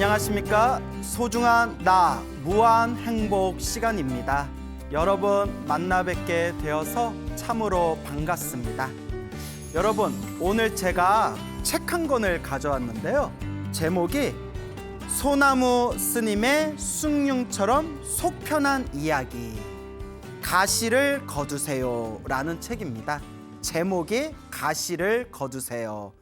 안녕하십니까? 소중한 나 무한 행복 시간입니다. 여러분 만나 뵙게 되어서 참으로 반갑습니다. 여러분, 오늘 제가 책 한 권을 가져왔는데요. 제목이 소나무 스님의 숭늉처럼 속 편한 이야기, 가시를 거두세요 라는 책입니다. 제목이 가시를 거두세요.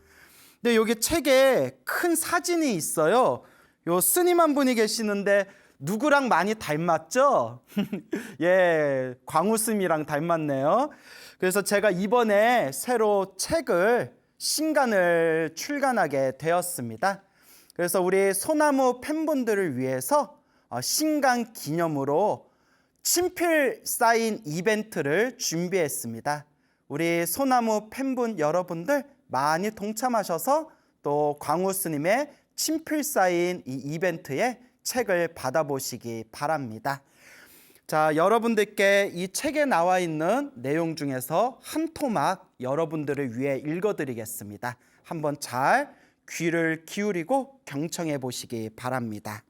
근데 여기 책에 큰 사진이 있어요. 요 스님 한 분이 계시는데 누구랑 많이 닮았죠? 예, 광우 스님이랑 닮았네요. 그래서 제가 이번에 새로 책을 신간을 출간하게 되었습니다. 그래서 우리 소나무 팬분들을 위해서 신간 기념으로 친필 사인 이벤트를 준비했습니다. 우리 소나무 팬분 여러분들 많이 동참하셔서 또 광우 스님의 친필 사인 이 이벤트에 책을 받아보시기 바랍니다. 자, 여러분들께 이 책에 나와 있는 내용 중에서 한 토막 여러분들을 위해 읽어드리겠습니다. 한번 잘 귀를 기울이고 경청해 보시기 바랍니다.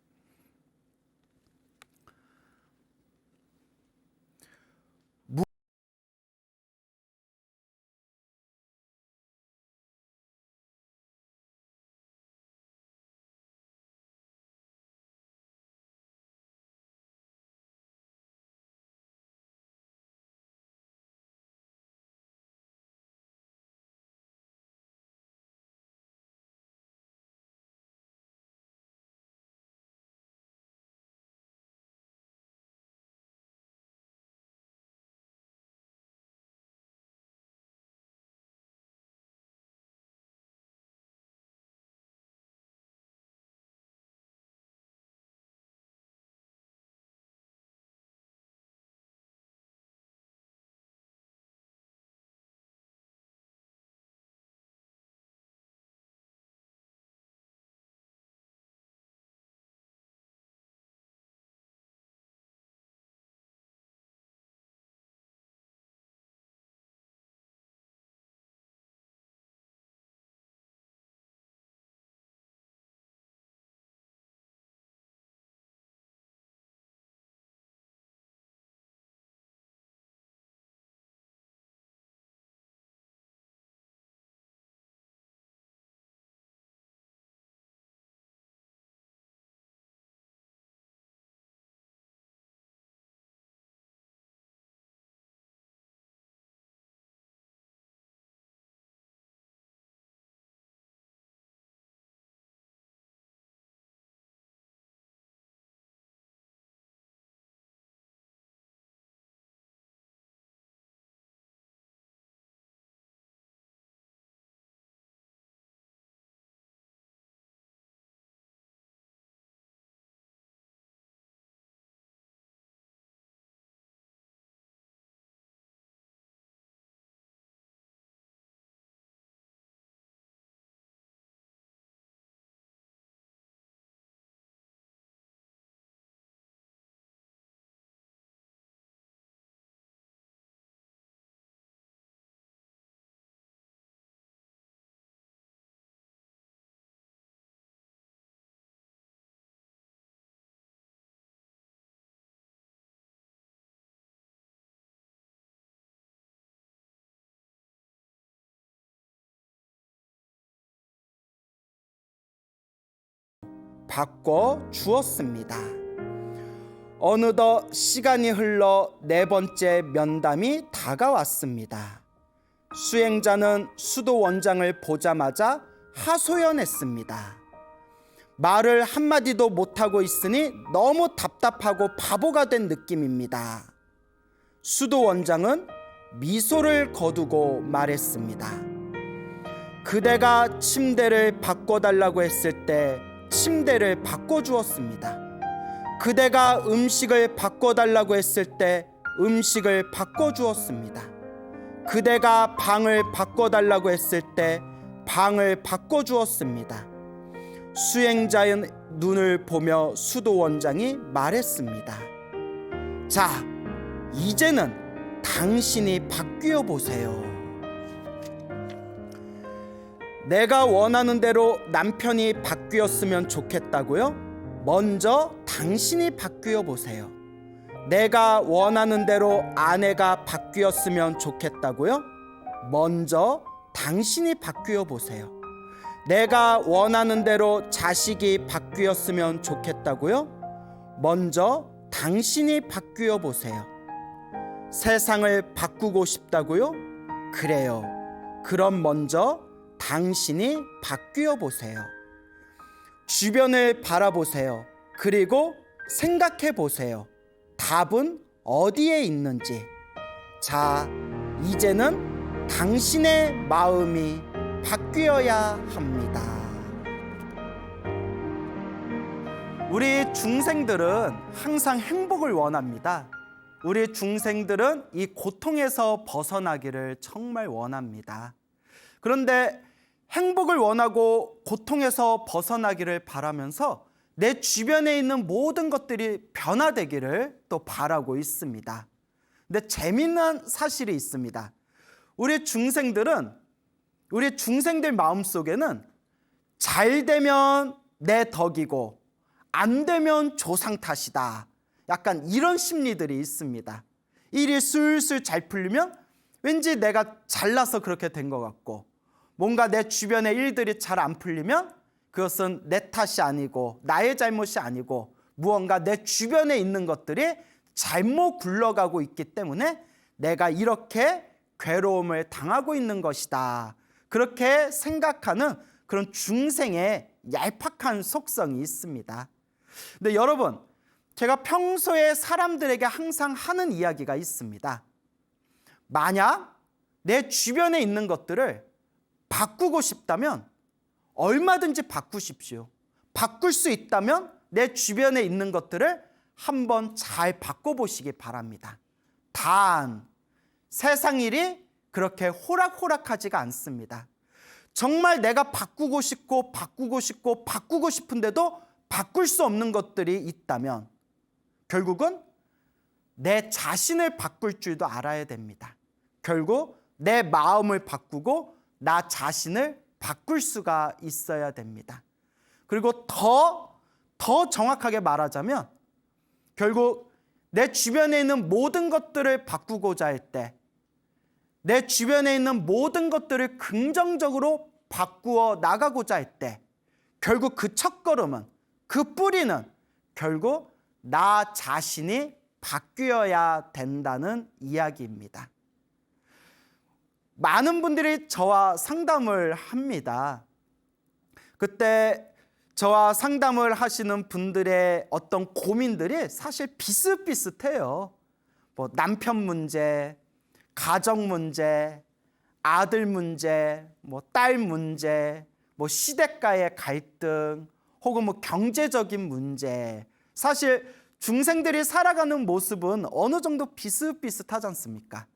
바꿔 주었습니다. 어느덧 시간이 흘러 네 번째 면담이 다가왔습니다. 수행자는 수도 원장을 보자마자 하소연했습니다. 말을 한마디도 못하고 있으니 너무 답답하고 바보가 된 느낌입니다. 수도 원장은 미소를 거두고 말했습니다. 그대가 침대를 바꿔달라고 했을 때 침대를 바꿔주었습니다. 그대가 음식을 바꿔달라고 했을 때 음식을 바꿔주었습니다. 그대가 방을 바꿔달라고 했을 때 방을 바꿔주었습니다. 수행자의 눈을 보며 수도 원장이 말했습니다. 자, 이제는 당신이 바뀌어 보세요. 내가 원하는 대로 남편이 바뀌었으면 좋겠다고요? 먼저 당신이 바뀌어 보세요. 내가 원하는 대로 아내가 바뀌었으면 좋겠다고요? 먼저 당신이 바뀌어 보세요. 내가 원하는 대로 자식이 바뀌었으면 좋겠다고요? 먼저 당신이 바뀌어 보세요. 세상을 바꾸고 싶다고요? 그래요. 그럼 먼저 당신이 바뀌어 보세요. 주변을 바라보세요. 그리고 생각해 보세요. 답은 어디에 있는지. 자, 이제는 당신의 마음이 바뀌어야 합니다. 우리 중생들은 항상 행복을 원합니다. 우리 중생들은 이 고통에서 벗어나기를 정말 원합니다. 그런데 행복을 원하고 고통에서 벗어나기를 바라면서 내 주변에 있는 모든 것들이 변화되기를 또 바라고 있습니다. 근데 재미난 사실이 있습니다. 우리 중생들 마음속에는 잘 되면 내 덕이고 안 되면 조상 탓이다. 약간 이런 심리들이 있습니다. 일이 술술 잘 풀리면 왠지 내가 잘나서 그렇게 된 것 같고, 뭔가 내 주변의 일들이 잘 안 풀리면 그것은 내 탓이 아니고 나의 잘못이 아니고 무언가 내 주변에 있는 것들이 잘못 굴러가고 있기 때문에 내가 이렇게 괴로움을 당하고 있는 것이다. 그렇게 생각하는 그런 중생의 얄팍한 속성이 있습니다. 근데 여러분, 제가 평소에 사람들에게 항상 하는 이야기가 있습니다. 만약 내 주변에 있는 것들을 바꾸고 싶다면 얼마든지 바꾸십시오. 바꿀 수 있다면 내 주변에 있는 것들을 한번 잘 바꿔보시기 바랍니다. 단, 세상 일이 그렇게 호락호락하지가 않습니다. 정말 내가 바꾸고 싶은데도 바꿀 수 없는 것들이 있다면 결국은 내 자신을 바꿀 줄도 알아야 됩니다. 결국 내 마음을 바꾸고 나 자신을 바꿀 수가 있어야 됩니다. 그리고 더 정확하게 말하자면 결국 내 주변에 있는 모든 것들을 바꾸고자 할 때, 내 주변에 있는 모든 것들을 긍정적으로 바꾸어 나가고자 할 때 결국 그 첫걸음은, 그 뿌리는 결국 나 자신이 바뀌어야 된다는 이야기입니다. 많은 분들이 저와 상담을 합니다. 그때 저와 상담을 하시는 분들의 어떤 고민들이 사실 비슷비슷해요. 뭐 남편 문제, 가정 문제, 아들 문제, 뭐 딸 문제, 뭐 시댁과의 갈등, 혹은 뭐 경제적인 문제. 사실 중생들이 살아가는 모습은 어느 정도 비슷비슷하지 않습니까?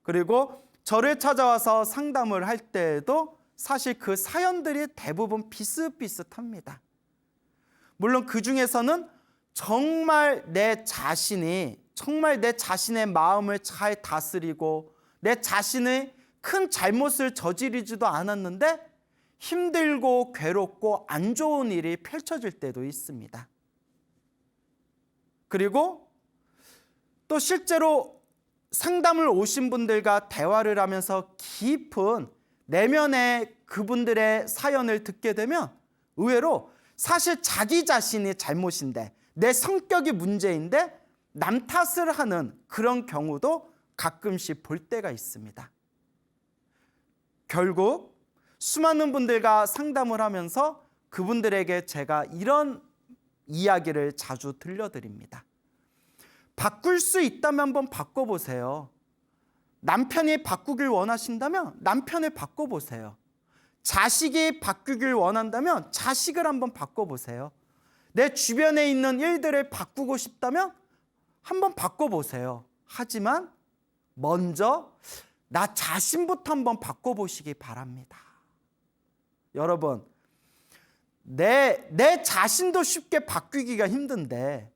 그리고 저를 찾아와서 상담을 할 때에도 사실 그 사연들이 대부분 비슷비슷합니다. 물론 그 중에서는 정말 내 자신의 마음을 잘 다스리고 내 자신의 큰 잘못을 저지르지도 않았는데 힘들고 괴롭고 안 좋은 일이 펼쳐질 때도 있습니다. 그리고 또 실제로 상담을 오신 분들과 대화를 하면서 깊은 내면의 그분들의 사연을 듣게 되면 의외로 사실 자기 자신이 잘못인데, 내 성격이 문제인데 남 탓을 하는 그런 경우도 가끔씩 볼 때가 있습니다. 결국 수많은 분들과 상담을 하면서 그분들에게 제가 이런 이야기를 자주 들려드립니다. 바꿀 수 있다면 한번 바꿔보세요. 남편이 바꾸길 원하신다면 남편을 바꿔보세요. 자식이 바꾸길 원한다면 자식을 한번 바꿔보세요. 내 주변에 있는 일들을 바꾸고 싶다면 한번 바꿔보세요. 하지만 먼저 나 자신부터 한번 바꿔보시기 바랍니다. 여러분, 내 자신도 쉽게 바뀌기가 힘든데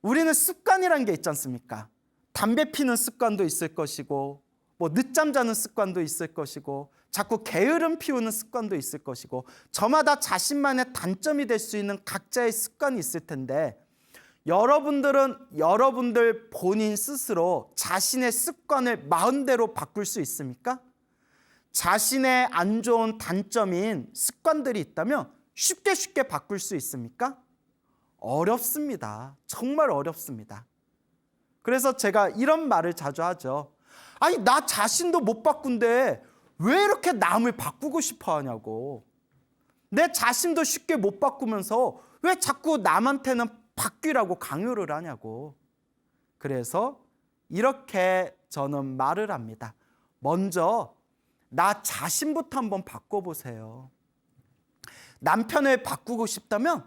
우리는 습관이라는 게 있지 않습니까? 담배 피는 습관도 있을 것이고, 뭐 늦잠 자는 습관도 있을 것이고 자꾸 게으름 피우는 습관도 있을 것이고 저마다 자신만의 단점이 될 수 있는 각자의 습관이 있을 텐데 여러분들은 여러분들 본인 스스로 자신의 습관을 마음대로 바꿀 수 있습니까? 자신의 안 좋은 단점인 습관들이 있다면 쉽게 바꿀 수 있습니까? 어렵습니다. 정말 어렵습니다. 그래서 제가 이런 말을 자주 하죠. 아니, 나 자신도 못 바꾼데 왜 이렇게 남을 바꾸고 싶어 하냐고. 내 자신도 쉽게 못 바꾸면서 왜 자꾸 남한테는 바뀌라고 강요를 하냐고. 그래서 이렇게 저는 말을 합니다. 먼저 나 자신부터 한번 바꿔보세요. 남편을 바꾸고 싶다면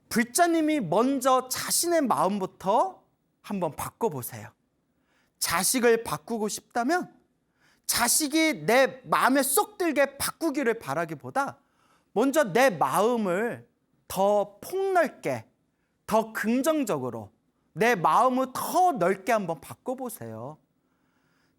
불자님이 먼저 자신의 마음부터 한번 바꿔보세요. 자식을 바꾸고 싶다면 자식이 내 마음에 쏙 들게 바꾸기를 바라기보다 먼저 내 마음을 더 폭넓게, 더 긍정적으로 내 마음을 더 넓게 한번 바꿔보세요.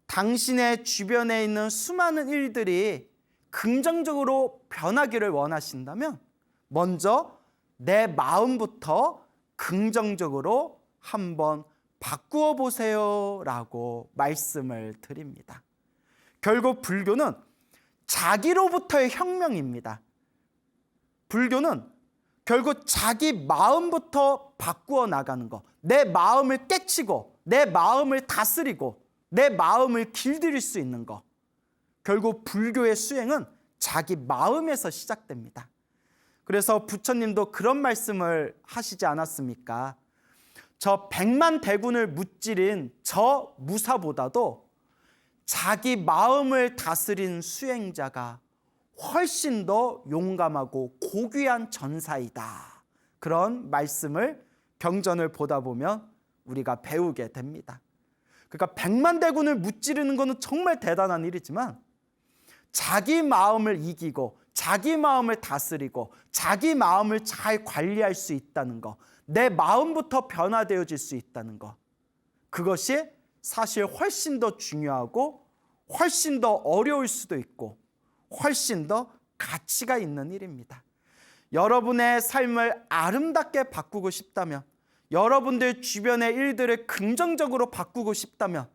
당신의 주변에 있는 수많은 일들이 긍정적으로 변하기를 원하신다면 먼저 내 마음부터 긍정적으로 한번 바꾸어 보세요 라고 말씀을 드립니다. 결국 불교는 자기로부터의 혁명입니다. 불교는 결국 자기 마음부터 바꾸어 나가는 것, 내 마음을 깨치고 내 마음을 다스리고 내 마음을 길들일 수 있는 것. 결국 불교의 수행은 자기 마음에서 시작됩니다. 그래서 부처님도 그런 말씀을 하시지 않았습니까? 저 100만 대군을 무찌른 저 무사보다도 자기 마음을 다스린 수행자가 훨씬 더 용감하고 고귀한 전사이다. 그런 말씀을 경전을 보다 보면 우리가 배우게 됩니다. 그러니까 100만 대군을 무찌르는 것은 정말 대단한 일이지만 자기 마음을 이기고 자기 마음을 다스리고 자기 마음을 잘 관리할 수 있다는 것, 내 마음부터 변화되어질 수 있다는 것, 그것이 사실 훨씬 더 중요하고 훨씬 더 어려울 수도 있고 훨씬 더 가치가 있는 일입니다. 여러분의 삶을 아름답게 바꾸고 싶다면, 여러분들 주변의 일들을 긍정적으로 바꾸고 싶다면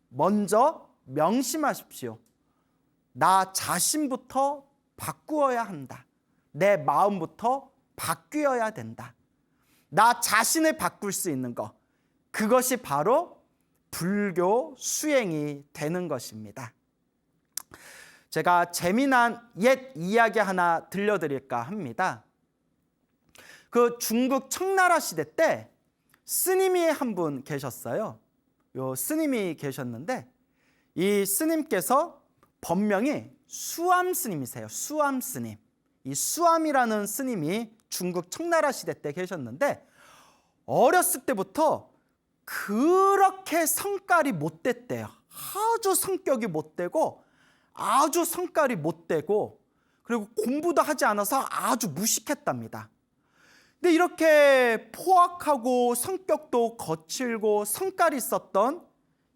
먼저 명심하십시오. 나 자신부터 바꾸어야 한다. 내 마음부터 바뀌어야 된다. 나 자신을 바꿀 수 있는 것, 그것이 바로 불교 수행이 되는 것입니다. 제가 재미난 옛 이야기 하나 들려드릴까 합니다. 그 중국 청나라 시대 때 스님이 한 분 계셨어요. 요 스님이 계셨는데 이 스님께서 법명이 수암 스님이세요. 수암 스님. 이 수암이라는 스님이 중국 청나라 시대 때 계셨는데 어렸을 때부터 그렇게 성깔이 못됐대요. 아주 성격이 못되고 아주 성깔이 못되고 그리고 공부도 하지 않아서 아주 무식했답니다. 근데 이렇게 포악하고 성격도 거칠고 성깔이 있었던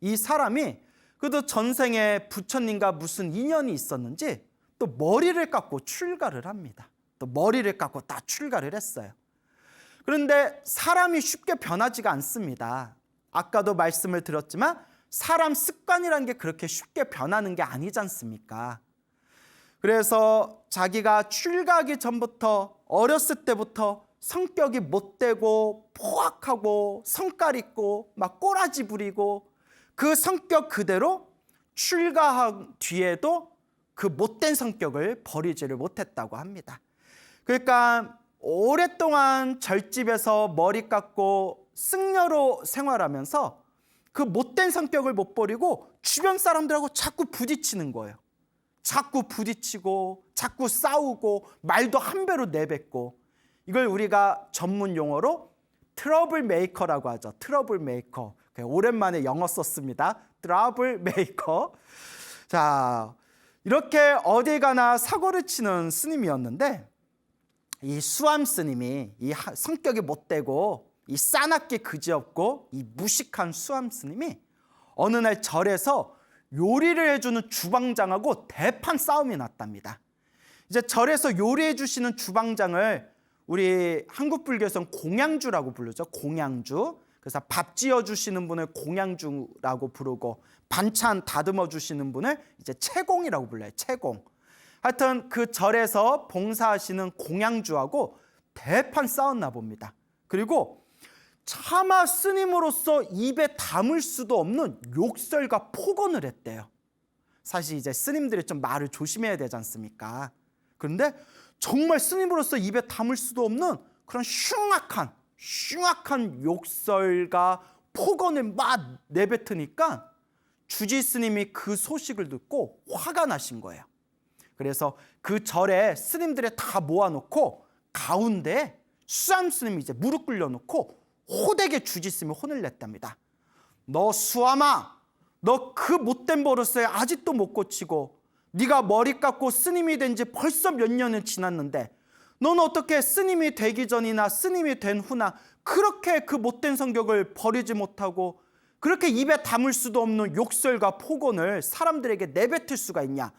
이 사람이 그래도 전생에 부처님과 무슨 인연이 있었는지 또 머리를 깎고 출가를 합니다. 또 머리를 깎고 다 출가를 했어요. 그런데 사람이 쉽게 변하지가 않습니다. 아까도 말씀을 드렸지만 사람 습관이라는 게 그렇게 쉽게 변하는 게 아니지 않습니까? 그래서 자기가 출가하기 전부터 어렸을 때부터 성격이 못되고 포악하고 성깔 있고 막 꼬라지 부리고 그 성격 그대로 출가한 뒤에도 그 못된 성격을 버리지를 못했다고 합니다. 그러니까 오랫동안 절집에서 머리 깎고 승려로 생활하면서 그 못된 성격을 못 버리고 주변 사람들하고 자꾸 부딪히는 거예요. 자꾸 부딪히고 자꾸 싸우고 말도 한 배로 내뱉고 이걸 우리가 전문 용어로 트러블 메이커라고 하죠. 트러블 메이커. 오랜만에 영어 썼습니다. 트러블 메이커. 자, 이렇게 어디 가나 사고를 치는 스님이었는데 이 수암 스님이 이 성격이 못되고 이 싸납게 그지없고 이 무식한 수암 스님이 어느 날 절에서 요리를 해주는 주방장하고 대판 싸움이 났답니다. 이제 절에서 요리해 주시는 주방장을 우리 한국 불교에서는 공양주라고 부르죠. 공양주. 그래서 밥 지어 주시는 분을 공양주라고 부르고 반찬 다듬어 주시는 분을 이제 채공이라고 불러요. 채공. 하여튼 그 절에서 봉사하시는 공양주하고 대판 싸웠나 봅니다. 그리고 차마 스님으로서 입에 담을 수도 없는 욕설과 폭언을 했대요. 사실 이제 스님들이 좀 말을 조심해야 되지 않습니까? 그런데 정말 스님으로서 입에 담을 수도 없는 그런 흉악한 욕설과 폭언을 막 내뱉으니까 주지 스님이 그 소식을 듣고 화가 나신 거예요. 그래서 그 절에 스님들을 다 모아놓고 가운데 수암 스님이 이제 무릎 꿇려놓고 호되게 주지 스님이 혼을 냈답니다. 너 수암아, 너 그 못된 버릇을 아직도 못 고치고 네가 머리 깎고 스님이 된 지 벌써 몇 년이 지났는데 넌 어떻게 스님이 되기 전이나 스님이 된 후나 그렇게 그 못된 성격을 버리지 못하고 그렇게 입에 담을 수도 없는 욕설과 폭언을 사람들에게 내뱉을 수가 있냐?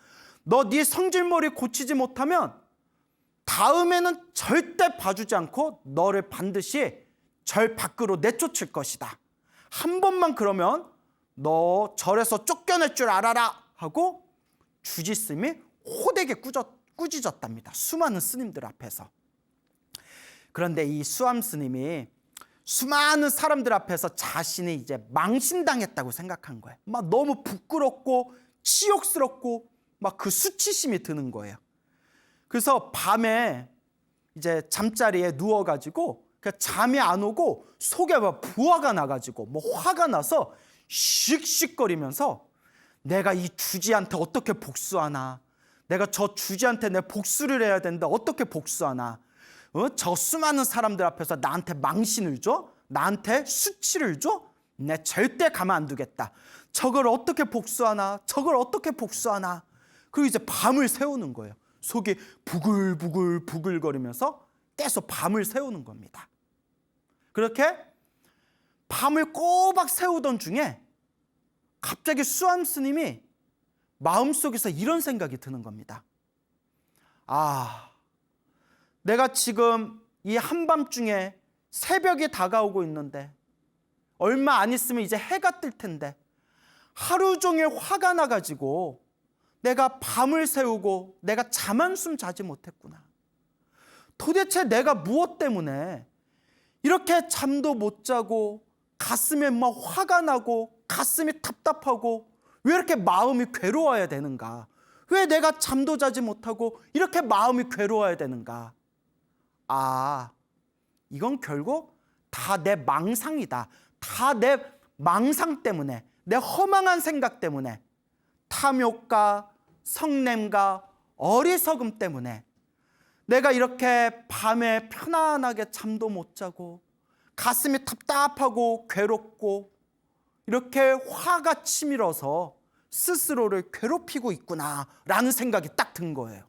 너 네 성질머리 고치지 못하면 다음에는 절대 봐주지 않고 너를 반드시 절 밖으로 내쫓을 것이다. 한 번만 그러면 너 절에서 쫓겨날 줄 알아라 하고 주지스님이 호되게 꾸짖었답니다. 수많은 스님들 앞에서. 그런데 이 수암 스님이 수많은 사람들 앞에서 자신이 이제 망신당했다고 생각한 거예요. 막 너무 부끄럽고 치욕스럽고 막 그 수치심이 드는 거예요. 그래서 밤에 이제 잠자리에 누워가지고 잠이 안 오고 속에 막 부화가 나가지고 뭐 화가 나서 씩씩거리면서 내가 이 주지한테 어떻게 복수하나, 내가 저 주지한테 내 복수를 해야 되는데 어떻게 복수하나, 저 수많은 사람들 앞에서 나한테 망신을 줘? 나한테 수치를 줘? 내 절대 가만 안 두겠다. 저걸 어떻게 복수하나, 저걸 어떻게 복수하나. 그리고 이제 밤을 새우는 거예요. 속이 부글부글부글거리면서 계속 밤을 새우는 겁니다. 그렇게 밤을 꼬박 새우던 중에 갑자기 수암 스님이 마음속에서 이런 생각이 드는 겁니다. 아, 내가 지금 이 한밤중에 새벽이 다가오고 있는데 얼마 안 있으면 이제 해가 뜰 텐데 하루 종일 화가 나가지고 내가 밤을 새우고 내가 잠 한숨 자지 못했구나. 도대체 내가 무엇 때문에 이렇게 잠도 못 자고 가슴에 막 화가 나고 가슴이 답답하고 왜 이렇게 마음이 괴로워야 되는가? 왜 내가 잠도 자지 못하고 이렇게 마음이 괴로워야 되는가? 아, 이건 결국 다 내 망상이다. 다 내 망상 때문에, 내 허망한 생각 때문에, 탐욕과 성냄과 어리석음 때문에 내가 이렇게 밤에 편안하게 잠도 못 자고 가슴이 답답하고 괴롭고 이렇게 화가 치밀어서 스스로를 괴롭히고 있구나라는 생각이 딱 든 거예요.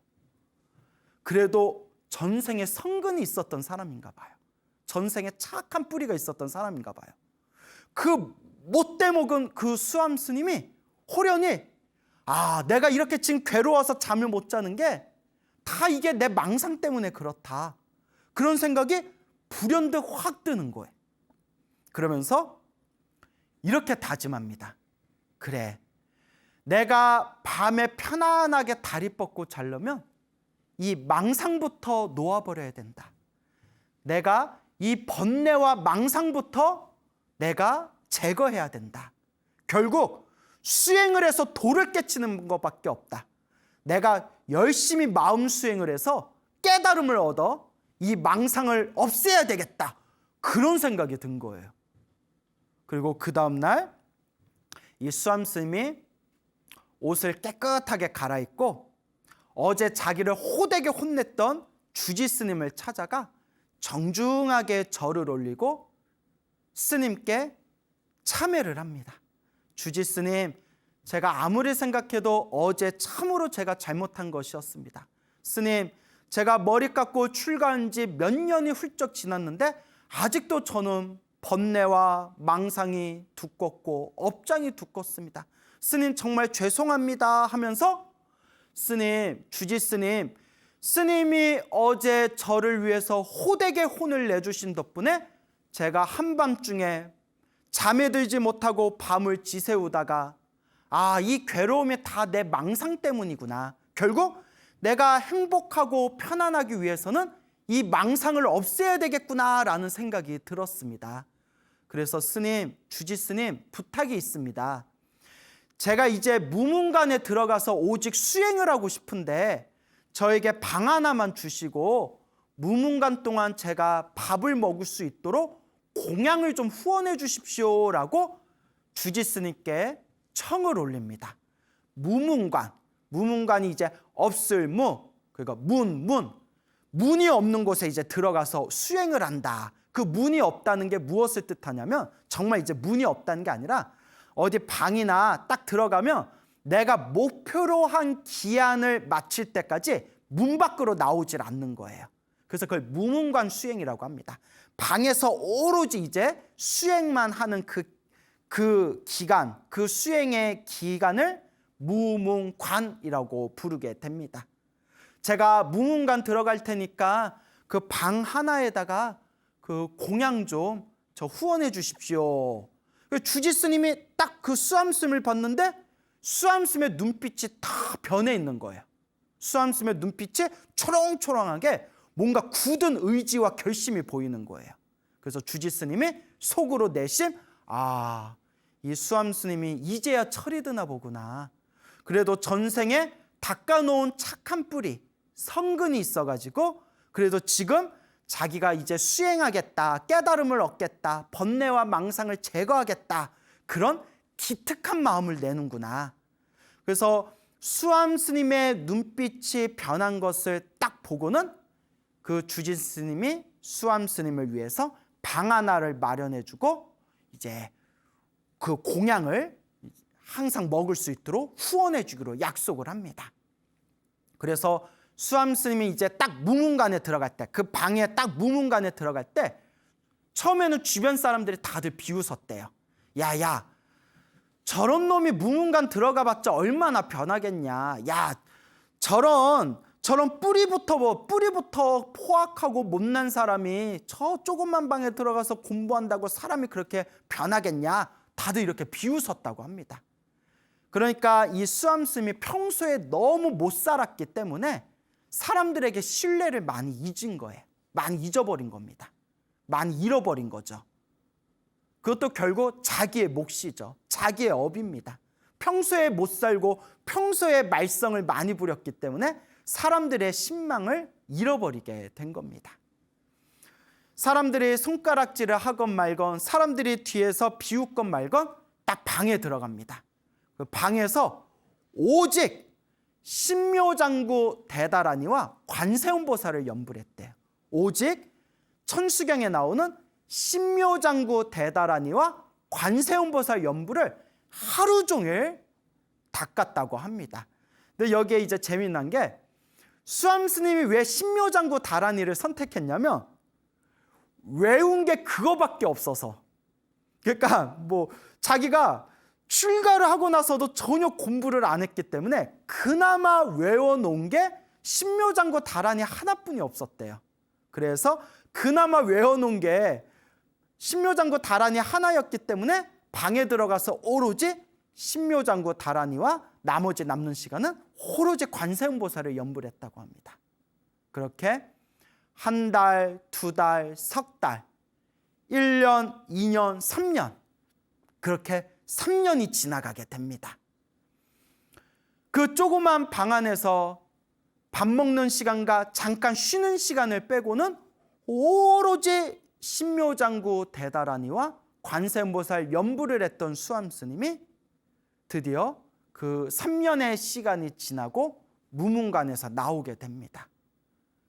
그래도 전생에 성근이 있었던 사람인가 봐요. 전생에 착한 뿌리가 있었던 사람인가 봐요. 그 못돼 먹은 그 수암 스님이 호련히 아, 내가 이렇게 지금 괴로워서 잠을 못 자는 게 다 이게 내 망상 때문에 그렇다. 그런 생각이 불현듯 확 드는 거예요. 그러면서 이렇게 다짐합니다. 그래, 내가 밤에 편안하게 다리 뻗고 자려면 이 망상부터 놓아버려야 된다. 내가 이 번뇌와 망상부터 내가 제거해야 된다. 결국 수행을 해서 도를 깨치는 것밖에 없다. 내가 열심히 마음 수행을 해서 깨달음을 얻어 이 망상을 없애야 되겠다. 그런 생각이 든 거예요. 그리고 그 다음날 이 수암 스님이 옷을 깨끗하게 갈아입고 어제 자기를 호되게 혼냈던 주지 스님을 찾아가 정중하게 절을 올리고 스님께 참회를 합니다. 주지 스님, 제가 아무리 생각해도 어제 참으로 제가 잘못한 것이었습니다. 스님, 제가 머리 깎고 출가한 지 몇 년이 훌쩍 지났는데 아직도 저는 번뇌와 망상이 두껍고 업장이 두껍습니다. 스님 정말 죄송합니다 하면서 스님, 주지스님, 스님이 어제 저를 위해서 호되게 혼을 내주신 덕분에 제가 한밤중에 잠에 들지 못하고 밤을 지새우다가 이 괴로움이 다 내 망상 때문이구나. 결국 내가 행복하고 편안하기 위해서는 이 망상을 없애야 되겠구나라는 생각이 들었습니다. 그래서 스님, 주지스님 부탁이 있습니다. 제가 이제 무문관에 들어가서 오직 수행을 하고 싶은데 저에게 방 하나만 주시고 무문관 동안 제가 밥을 먹을 수 있도록 공양을 좀 후원해 주십시오라고 주지스님께 청을 올립니다. 무문관, 무문관이 이제 없을 무, 그러니까 문이 없는 곳에 이제 들어가서 수행을 한다. 그 문이 없다는 게 무엇을 뜻하냐면 정말 이제 문이 없다는 게 아니라 어디 방이나 딱 들어가면 내가 목표로 한 기한을 마칠 때까지 문 밖으로 나오질 않는 거예요. 그래서 그걸 무문관 수행이라고 합니다. 방에서 오로지 이제 수행만 하는 그 기간, 그 수행의 기간을 무문관이라고 부르게 됩니다. 제가 무문관 들어갈 테니까 그 방 하나에다가 그 공양 좀 저 후원해 주십시오. 주지스님이 딱 그 수암스님을 봤는데 수암스님의 눈빛이 다 변해 있는 거예요. 수암스님의 눈빛이 초롱초롱하게 뭔가 굳은 의지와 결심이 보이는 거예요. 그래서 주지스님이 속으로 내심 이 수암스님이 이제야 철이 드나 보구나. 그래도 전생에 닦아놓은 착한 뿌리, 성근이 있어가지고 그래도 지금 자기가 이제 수행하겠다, 깨달음을 얻겠다, 번뇌와 망상을 제거하겠다, 그런 기특한 마음을 내는구나. 그래서 수암스님의 눈빛이 변한 것을 딱 보고는 그 주지스님이 수암스님을 위해서 방 하나를 마련해주고 이제 그 공양을 항상 먹을 수 있도록 후원해주기로 약속을 합니다. 그래서 수암스님이 이제 딱 무문관에 들어갈 때, 그 방에 딱 무문관에 들어갈 때 처음에는 주변 사람들이 다들 비웃었대요. 야, 저런 놈이 무문관 들어가봤자 얼마나 변하겠냐. 야, 저런 뿌리부터 포악하고 못난 사람이 저 조그만 방에 들어가서 공부한다고 사람이 그렇게 변하겠냐. 다들 이렇게 비웃었다고 합니다. 그러니까 이 수암스님이 평소에 너무 못 살았기 때문에 사람들에게 신뢰를 많이 잊은 거예요. 많이 잊어버린 겁니다. 많이 잃어버린 거죠. 그것도 결국 자기의 몫이죠. 자기의 업입니다. 평소에 못 살고 평소에 말썽을 많이 부렸기 때문에 사람들의 신망을 잃어버리게 된 겁니다. 사람들이 손가락질을 하건 말건, 사람들이 뒤에서 비웃건 말건 딱 방에 들어갑니다. 그 방에서 오직 신묘장구 대다라니와 관세음보살을 연불 했대요. 오직 천수경에 나오는 신묘장구 대다라니와 관세음보살 연불을 하루 종일 닦았다고 합니다. 근데 여기에 이제 재미난 게 수암스님이 왜 신묘장구 다라니를 선택했냐면 외운 게 그거밖에 없어서. 그러니까 뭐 자기가 출가를 하고 나서도 전혀 공부를 안 했기 때문에 그나마 외워놓은 게 신묘장구 다라니 하나뿐이 없었대요. 그래서 그나마 외워놓은 게 신묘장구 다라니 하나였기 때문에 방에 들어가서 오로지 신묘장구 다라니와 나머지 남는 시간은 오로지 관세음보살을 연불했다고 합니다. 그렇게 한 달, 두 달, 석 달, 1년, 2년, 3년 그렇게 3년이 지나가게 됩니다. 그 조그만 방 안에서 밥 먹는 시간과 잠깐 쉬는 시간을 빼고는 오로지 신묘장구 대다라니와 관세음보살 연불을 했던 수암스님이 드디어 그 3년의 시간이 지나고 무문관에서 나오게 됩니다.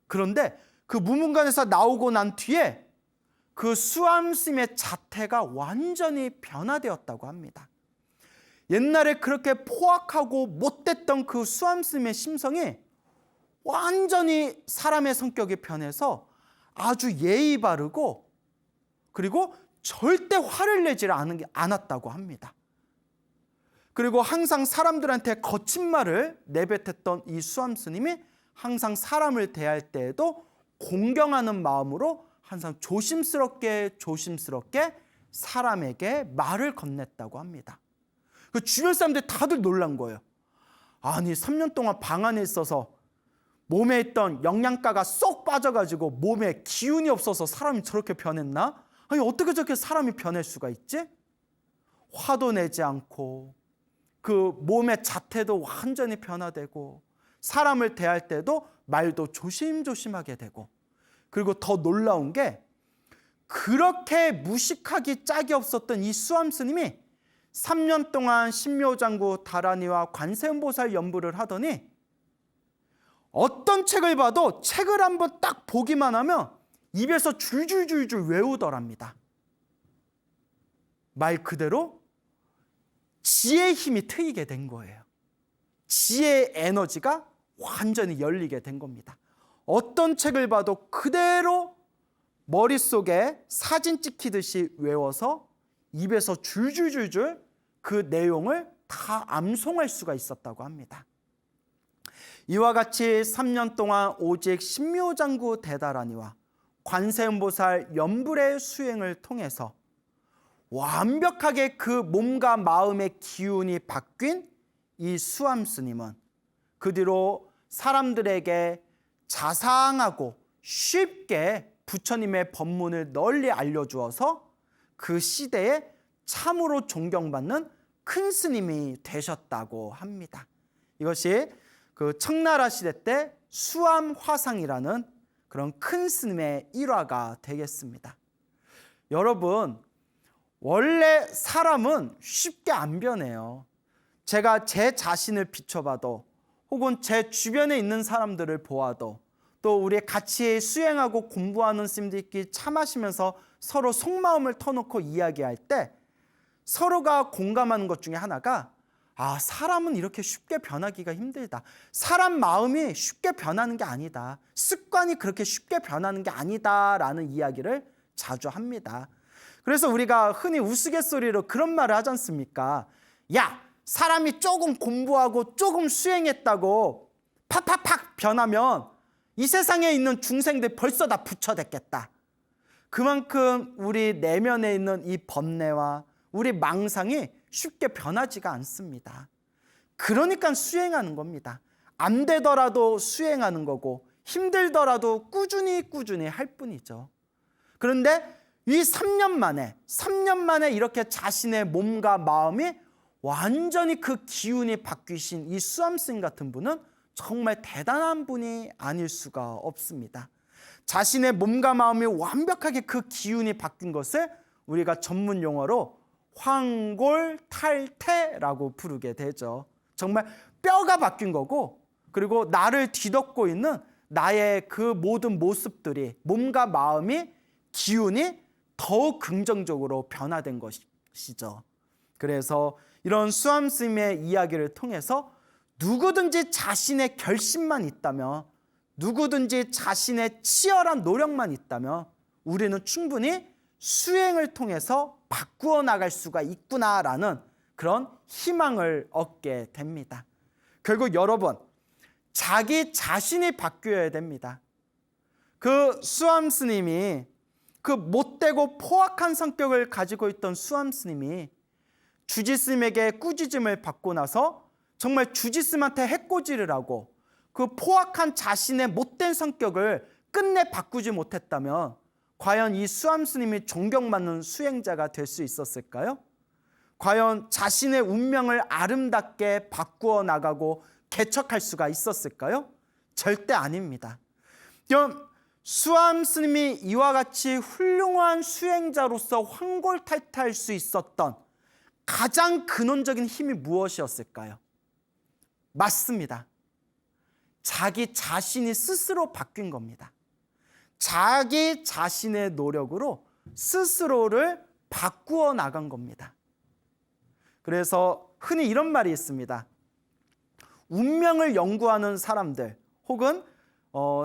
그런데 그 무문관에서 나오고 난 뒤에 그 수암스님의 자태가 완전히 변화되었다고 합니다. 옛날에 그렇게 포악하고 못됐던 그 수암스님의 심성이 완전히 사람의 성격이 변해서 아주 예의 바르고 그리고 절대 화를 내지 않았다고 합니다. 그리고 항상 사람들한테 거친 말을 내뱉었던 이 수암 스님이 항상 사람을 대할 때에도 공경하는 마음으로 항상 조심스럽게 사람에게 말을 건넸다고 합니다. 그 주변 사람들이 다들 놀란 거예요. 아니 3년 동안 방 안에 있어서 몸에 있던 영양가가 쏙 빠져가지고 몸에 기운이 없어서 사람이 저렇게 변했나? 아니 어떻게 저렇게 사람이 변할 수가 있지? 화도 내지 않고 그 몸의 자태도 완전히 변화되고 사람을 대할 때도 말도 조심조심하게 되고, 그리고 더 놀라운 게 그렇게 무식하기 짝이 없었던 이 수암 스님이 3년 동안 신묘장구 다라니와 관세음보살 연부를 하더니 어떤 책을 봐도 책을 한번 딱 보기만 하면 입에서 줄줄줄줄 외우더랍니다. 말 그대로 지혜의 힘이 트이게 된 거예요. 지혜의 에너지가 완전히 열리게 된 겁니다. 어떤 책을 봐도 그대로 머릿속에 사진 찍히듯이 외워서 입에서 줄줄줄줄 그 내용을 다 암송할 수가 있었다고 합니다. 이와 같이 3년 동안 오직 신묘장구 대다라니와 관세음보살 연불의 수행을 통해서 완벽하게 그 몸과 마음의 기운이 바뀐 이 수암 스님은 그 뒤로 사람들에게 자상하고 쉽게 부처님의 법문을 널리 알려주어서 그 시대에 참으로 존경받는 큰 스님이 되셨다고 합니다. 이것이 그 청나라 시대 때 수암화상이라는 그런 큰 스님의 일화가 되겠습니다. 여러분, 원래 사람은 쉽게 안 변해요. 제가 제 자신을 비춰봐도 혹은 제 주변에 있는 사람들을 보아도 또 우리 같이 수행하고 공부하는 스님들끼리 차 마시면서 서로 속마음을 터놓고 이야기할 때 서로가 공감하는 것 중에 하나가 사람은 이렇게 쉽게 변하기가 힘들다. 사람 마음이 쉽게 변하는 게 아니다. 습관이 그렇게 쉽게 변하는 게 아니다라는 이야기를 자주 합니다. 그래서 우리가 흔히 우스갯소리로 그런 말을 하지 않습니까? 야, 사람이 조금 공부하고 조금 수행했다고 팍팍팍 변하면 이 세상에 있는 중생들 벌써 다 부처됐겠다. 그만큼 우리 내면에 있는 이 번뇌와 우리 망상이 쉽게 변하지가 않습니다. 그러니까 수행하는 겁니다. 안 되더라도 수행하는 거고 힘들더라도 꾸준히 할 뿐이죠. 그런데 이 3년 만에 이렇게 자신의 몸과 마음이 완전히 그 기운이 바뀌신 이 수암 스님 같은 분은 정말 대단한 분이 아닐 수가 없습니다. 자신의 몸과 마음이 완벽하게 그 기운이 바뀐 것을 우리가 전문 용어로 황골탈태라고 부르게 되죠. 정말 뼈가 바뀐 거고, 그리고 나를 뒤덮고 있는 나의 그 모든 모습들이, 몸과 마음이, 기운이 더욱 긍정적으로 변화된 것이죠. 그래서 이런 수암 스님의 이야기를 통해서 누구든지 자신의 결심만 있다면, 누구든지 자신의 치열한 노력만 있다면 우리는 충분히 수행을 통해서 바꾸어 나갈 수가 있구나라는 그런 희망을 얻게 됩니다. 결국 여러분, 자기 자신이 바뀌어야 됩니다. 그 수암 스님이, 그 못되고 포악한 성격을 가지고 있던 수암 스님이 주지 스님에게 꾸짖음을 받고 나서 정말 주지 스님한테 해코지를 하고 그 포악한 자신의 못된 성격을 끝내 바꾸지 못했다면 과연 이 수암 스님이 존경받는 수행자가 될 수 있었을까요? 과연 자신의 운명을 아름답게 바꾸어 나가고 개척할 수가 있었을까요? 절대 아닙니다. 그럼 수암 스님이 이와 같이 훌륭한 수행자로서 황골탈퇴할 수 있었던 가장 근원적인 힘이 무엇이었을까요? 맞습니다. 자기 자신이 스스로 바뀐 겁니다. 자기 자신의 노력으로 스스로를 바꾸어 나간 겁니다. 그래서 흔히 이런 말이 있습니다. 운명을 연구하는 사람들 혹은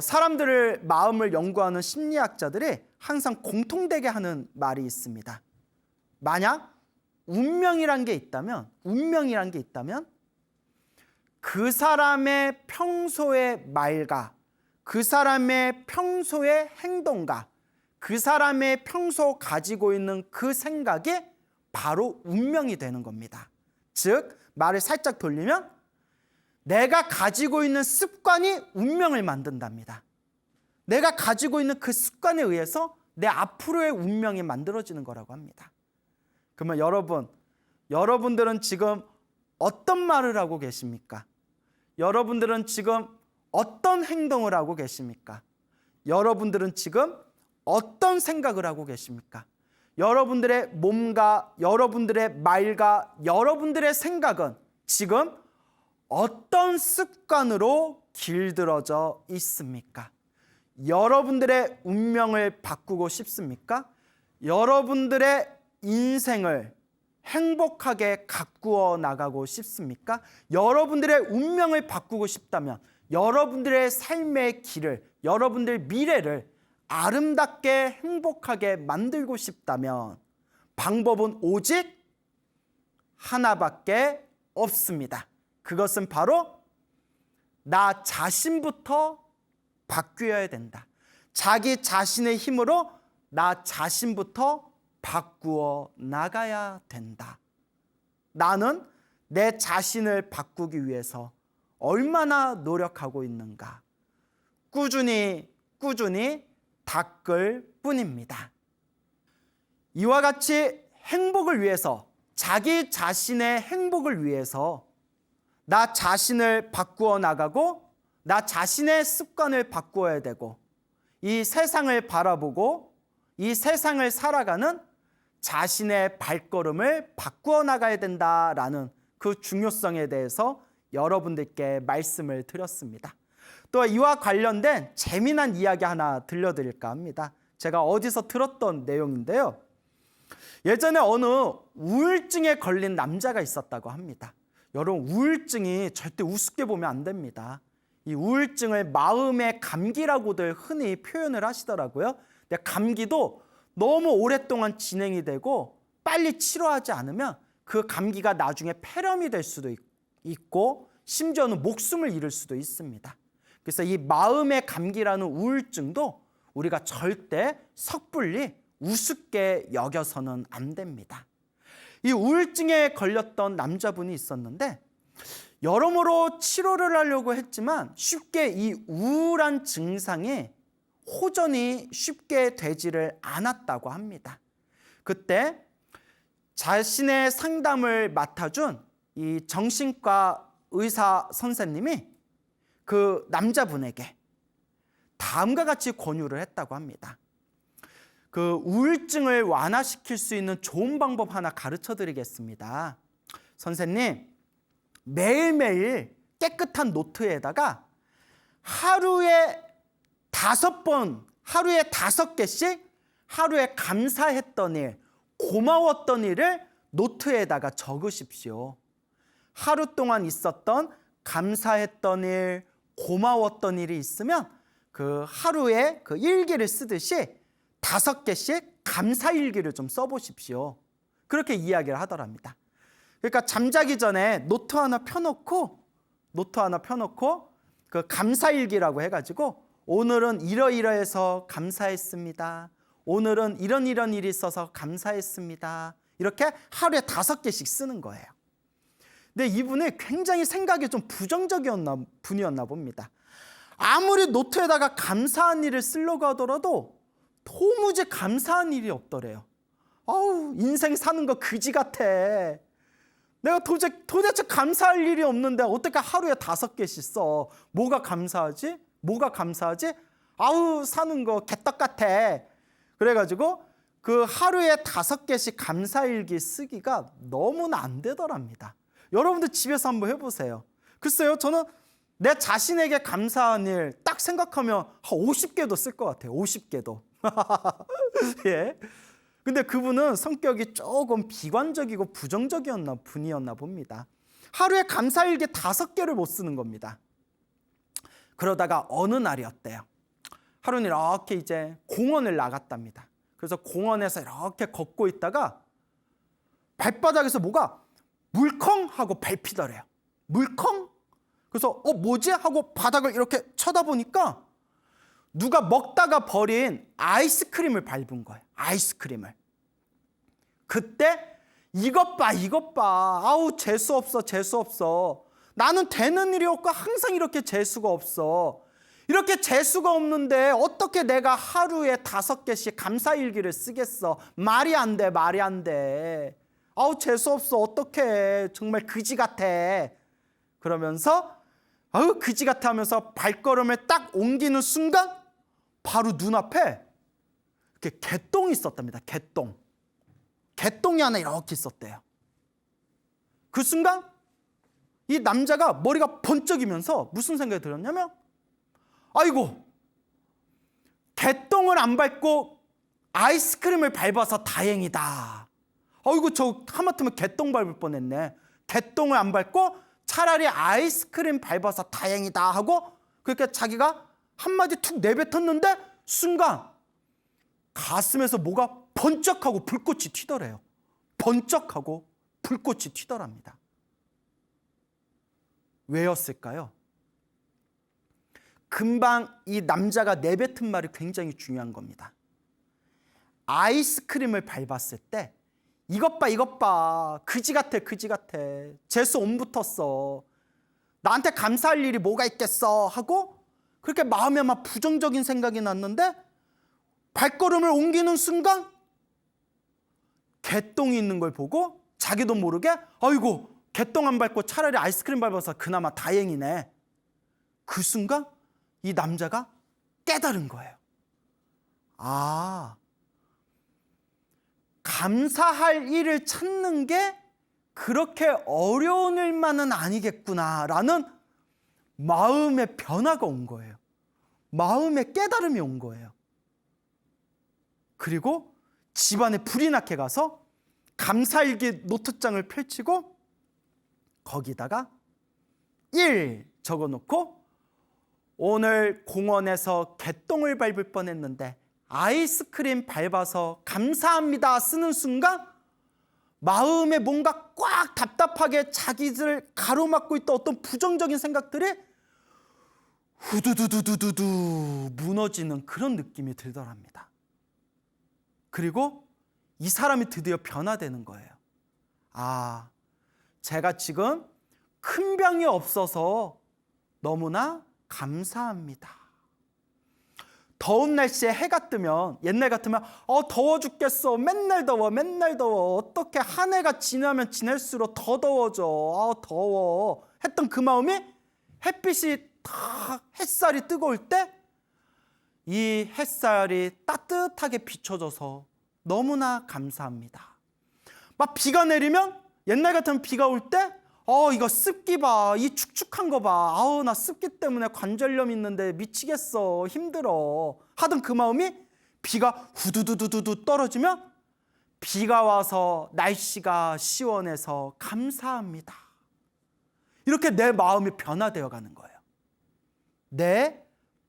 사람들의 마음을 연구하는 심리학자들이 항상 공통되게 하는 말이 있습니다. 만약 운명이란 게 있다면 그 사람의 평소의 말과 그 사람의 평소의 행동과 그 사람의 평소 가지고 있는 그 생각이 바로 운명이 되는 겁니다. 즉, 말을 살짝 돌리면 내가 가지고 있는 습관이 운명을 만든답니다. 내가 가지고 있는 그 습관에 의해서 내 앞으로의 운명이 만들어지는 거라고 합니다. 그러면 여러분들은 지금 어떤 말을 하고 계십니까? 여러분들은 지금 어떤 행동을 하고 계십니까? 여러분들은 지금 어떤 생각을 하고 계십니까? 여러분들의 몸과 여러분들의 말과 여러분들의 생각은 지금 어떤 습관으로 길들어져 있습니까? 여러분들의 운명을 바꾸고 싶습니까? 여러분들의 인생을 행복하게 가꾸어 나가고 싶습니까? 여러분들의 운명을 바꾸고 싶다면, 여러분들의 삶의 길을, 여러분들의 미래를 아름답게 행복하게 만들고 싶다면 방법은 오직 하나밖에 없습니다. 그것은 바로 나 자신부터 바뀌어야 된다. 자기 자신의 힘으로 나 자신부터 바꾸어 나가야 된다. 나는 내 자신을 바꾸기 위해서 얼마나 노력하고 있는가? 꾸준히 닦을 뿐입니다. 이와 같이 행복을 위해서, 자기 자신의 행복을 위해서 나 자신을 바꾸어 나가고 나 자신의 습관을 바꾸어야 되고, 이 세상을 바라보고 이 세상을 살아가는 자신의 발걸음을 바꾸어 나가야 된다라는 그 중요성에 대해서 여러분들께 말씀을 드렸습니다. 또 이와 관련된 재미난 이야기 하나 들려드릴까 합니다. 제가 어디서 들었던 내용인데요. 예전에 어느 우울증에 걸린 남자가 있었다고 합니다. 여러분, 우울증이 절대 우습게 보면 안 됩니다. 이 우울증을 마음의 감기라고들 흔히 표현을 하시더라고요. 근데 감기도 너무 오랫동안 진행이 되고 빨리 치료하지 않으면 그 감기가 나중에 폐렴이 될 수도 있고 심지어는 목숨을 잃을 수도 있습니다. 그래서 이 마음의 감기라는 우울증도 우리가 절대 섣불리 우습게 여겨서는 안 됩니다. 이 우울증에 걸렸던 남자분이 있었는데 여러모로 치료를 하려고 했지만 쉽게 이 우울한 증상이 호전이 쉽게 되지를 않았다고 합니다. 그때 자신의 상담을 맡아준 이 정신과 의사 선생님이 그 남자분에게 다음과 같이 권유를 했다고 합니다. 그 우울증을 완화시킬 수 있는 좋은 방법 하나 가르쳐 드리겠습니다. 선생님, 매일매일 깨끗한 노트에다가 하루에 5번, 하루에 5개씩 하루에 감사했던 일, 고마웠던 일을 노트에다가 적으십시오. 하루 동안 있었던 감사했던 일, 고마웠던 일이 있으면 그 하루에 그 일기를 쓰듯이 5개씩 감사일기를 좀 써보십시오. 그렇게 이야기를 하더랍니다. 그러니까 잠자기 전에 노트 하나 펴놓고 그 감사일기라고 해가지고 오늘은 이러이러해서 감사했습니다. 오늘은 이런 일이 있어서 감사했습니다. 이렇게 하루에 5개씩 쓰는 거예요. 근데 이분이 굉장히 생각이 좀 부정적이었나 분이었나 봅니다. 아무리 노트에다가 감사한 일을 쓰려고 하더라도 도무지 감사한 일이 없더래요. 아우, 인생 사는 거 그지 같아. 내가 도대체 감사할 일이 없는데 어떻게 하루에 5개씩 써? 뭐가 감사하지? 아우, 사는 거 개떡 같아. 그래가지고 그 하루에 5개씩 감사일기 쓰기가 너무나 안 되더랍니다. 여러분들 집에서 한번 해보세요. 글쎄요, 저는 내 자신에게 감사한 일 딱 생각하면 한 50개도 쓸 것 같아요. 50개도. 예. 근데 그분은 성격이 조금 비관적이고 부정적이었나 분이었나 봅니다. 하루에 감사일기 5개를 못 쓰는 겁니다. 그러다가 어느 날이었대요. 하루는 이렇게 이제 공원을 나갔답니다. 그래서 공원에서 이렇게 걷고 있다가 발바닥에서 뭐가 물컹 하고 밟히더래요. 물컹? 그래서 뭐지? 하고 바닥을 이렇게 쳐다보니까 누가 먹다가 버린 아이스크림을 밟은 거예요. 아이스크림을. 그때 이것 봐. 아우 재수없어. 나는 되는 일이 없고 항상 이렇게 재수가 없어. 이렇게 재수가 없는데 어떻게 내가 하루에 5개씩 감사일기를 쓰겠어. 말이 안 돼. 아우 재수없어. 어떡해. 정말 그지 같아. 그러면서 아우 그지 같아 하면서 발걸음을 딱 옮기는 순간 바로 눈앞에 이렇게 개똥이 있었답니다. 개똥이 하나 이렇게 있었대요. 그 순간 이 남자가 머리가 번쩍이면서 무슨 생각이 들었냐면 아이고 개똥을 안 밟고 아이스크림을 밟아서 다행이다. 아이고 저 하마터면 개똥 밟을 뻔했네. 개똥을 안 밟고 차라리 아이스크림 밟아서 다행이다 하고 그렇게 자기가 한마디 툭 내뱉었는데 순간 가슴에서 뭐가 번쩍하고 불꽃이 튀더래요. 번쩍하고 불꽃이 튀더랍니다. 왜였을까요? 금방 이 남자가 내뱉은 말이 굉장히 중요한 겁니다. 아이스크림을 밟았을 때 이것 봐. 그지 같아. 재수 온 붙었어. 나한테 감사할 일이 뭐가 있겠어 하고 그렇게 마음에 막 부정적인 생각이 났는데 발걸음을 옮기는 순간 개똥이 있는 걸 보고 자기도 모르게 아이고 개똥 안 밟고 차라리 아이스크림 밟아서 그나마 다행이네. 그 순간 이 남자가 깨달은 거예요. 아, 감사할 일을 찾는 게 그렇게 어려운 일만은 아니겠구나라는 마음의 변화가 온 거예요. 마음의 깨달음이 온 거예요. 그리고 집안에 불이 나게 가서 감사일기 노트장을 펼치고 거기다가 1 적어놓고 오늘 공원에서 개똥을 밟을 뻔했는데 아이스크림 밟아서 감사합니다 쓰는 순간 마음에 뭔가 꽉 답답하게 자기를 가로막고 있던 어떤 부정적인 생각들이 후두두두두두 무너지는 그런 느낌이 들더랍니다. 그리고 이 사람이 드디어 변화되는 거예요. 아, 제가 지금 큰 병이 없어서 너무나 감사합니다. 더운 날씨에 해가 뜨면 옛날 같으면 더워 죽겠어. 맨날 더워. 어떻게 한 해가 지나면 지날수록 더 더워져. 더워. 했던 그 마음이 햇빛이 다 햇살이 뜨거울 때 이 햇살이 따뜻하게 비춰줘서 너무나 감사합니다. 막 비가 내리면 옛날 같으면 비가 올 때 이거 습기 봐. 이 축축한 거 봐. 나 습기 때문에 관절염 있는데 미치겠어. 힘들어. 하던 그 마음이 비가 후두두두두 떨어지면 비가 와서 날씨가 시원해서 감사합니다. 이렇게 내 마음이 변화되어 가는 거예요. 내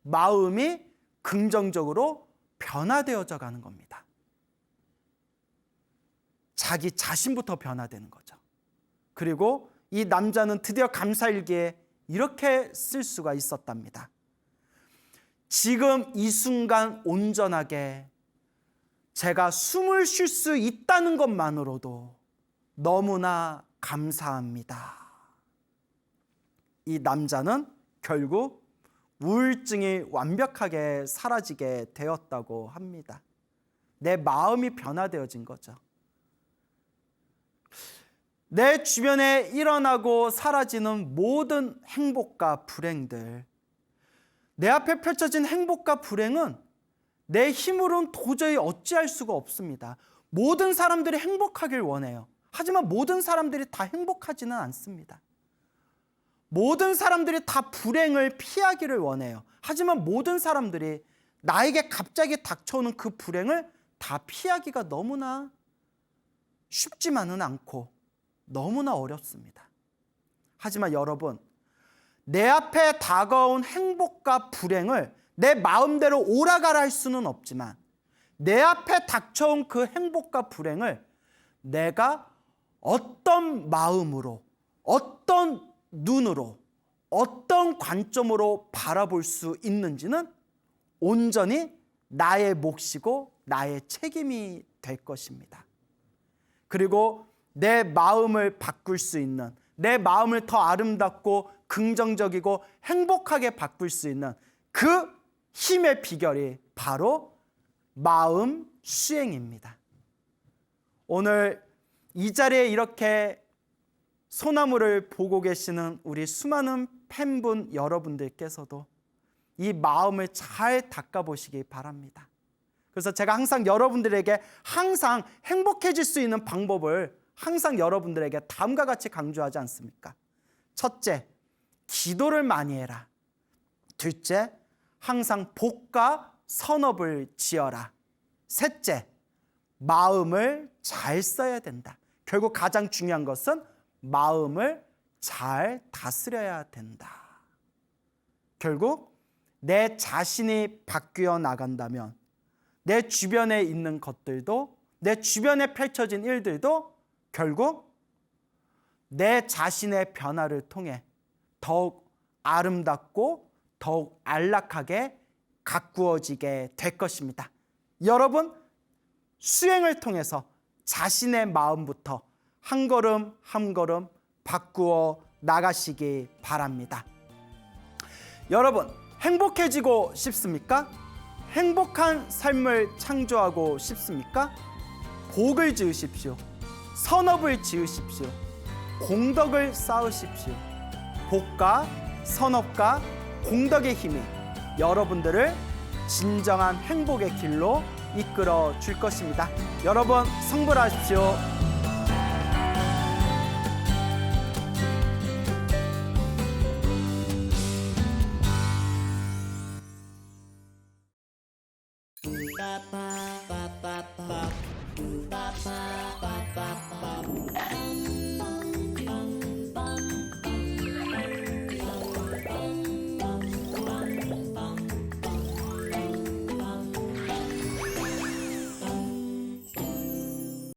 마음이 긍정적으로 변화되어져 가는 겁니다. 자기 자신부터 변화되는 거죠. 그리고 이 남자는 드디어 감사일기에 이렇게 쓸 수가 있었답니다. 지금 이 순간 온전하게 제가 숨을 쉴 수 있다는 것만으로도 너무나 감사합니다. 이 남자는 결국 우울증이 완벽하게 사라지게 되었다고 합니다. 내 마음이 변화되어진 거죠. 내 주변에 일어나고 사라지는 모든 행복과 불행들, 내 앞에 펼쳐진 행복과 불행은 내 힘으로는 도저히 어찌할 수가 없습니다. 모든 사람들이 행복하길 원해요. 하지만 모든 사람들이 다 행복하지는 않습니다. 모든 사람들이 다 불행을 피하기를 원해요. 하지만 모든 사람들이 나에게 갑자기 닥쳐오는 그 불행을 다 피하기가 너무나 쉽지만은 않고 너무나 어렵습니다. 하지만 여러분, 내 앞에 다가온 행복과 불행을 내 마음대로 오라가라 할 수는 없지만 내 앞에 닥쳐온 그 행복과 불행을 내가 어떤 마음으로, 어떤 눈으로, 어떤 관점으로 바라볼 수 있는지는 온전히 나의 몫이고 나의 책임이 될 것입니다. 그리고 내 마음을 바꿀 수 있는, 내 마음을 더 아름답고 긍정적이고 행복하게 바꿀 수 있는 그 힘의 비결이 바로 마음 수행입니다. 오늘 이 자리에 이렇게 소나무를 보고 계시는 우리 수많은 팬분 여러분들께서도 이 마음을 잘 닦아보시기 바랍니다. 그래서 제가 항상 여러분들에게 항상 행복해질 수 있는 방법을 항상 여러분들에게 다음과 같이 강조하지 않습니까? 첫째, 기도를 많이 해라. 둘째, 항상 복과 선업을 지어라. 셋째, 마음을 잘 써야 된다. 결국 가장 중요한 것은 마음을 잘 다스려야 된다. 결국 내 자신이 바뀌어 나간다면 내 주변에 있는 것들도, 내 주변에 펼쳐진 일들도 결국 내 자신의 변화를 통해 더욱 아름답고 더욱 안락하게 가꾸어지게 될 것입니다. 여러분, 수행을 통해서 자신의 마음부터 한 걸음 한 걸음 바꾸어 나가시기 바랍니다. 여러분, 행복해지고 싶습니까? 행복한 삶을 창조하고 싶습니까? 복을 지으십시오. 선업을 지으십시오. 공덕을 쌓으십시오. 복과 선업과 공덕의 힘이 여러분들을 진정한 행복의 길로 이끌어 줄 것입니다. 여러분, 성불하십시오.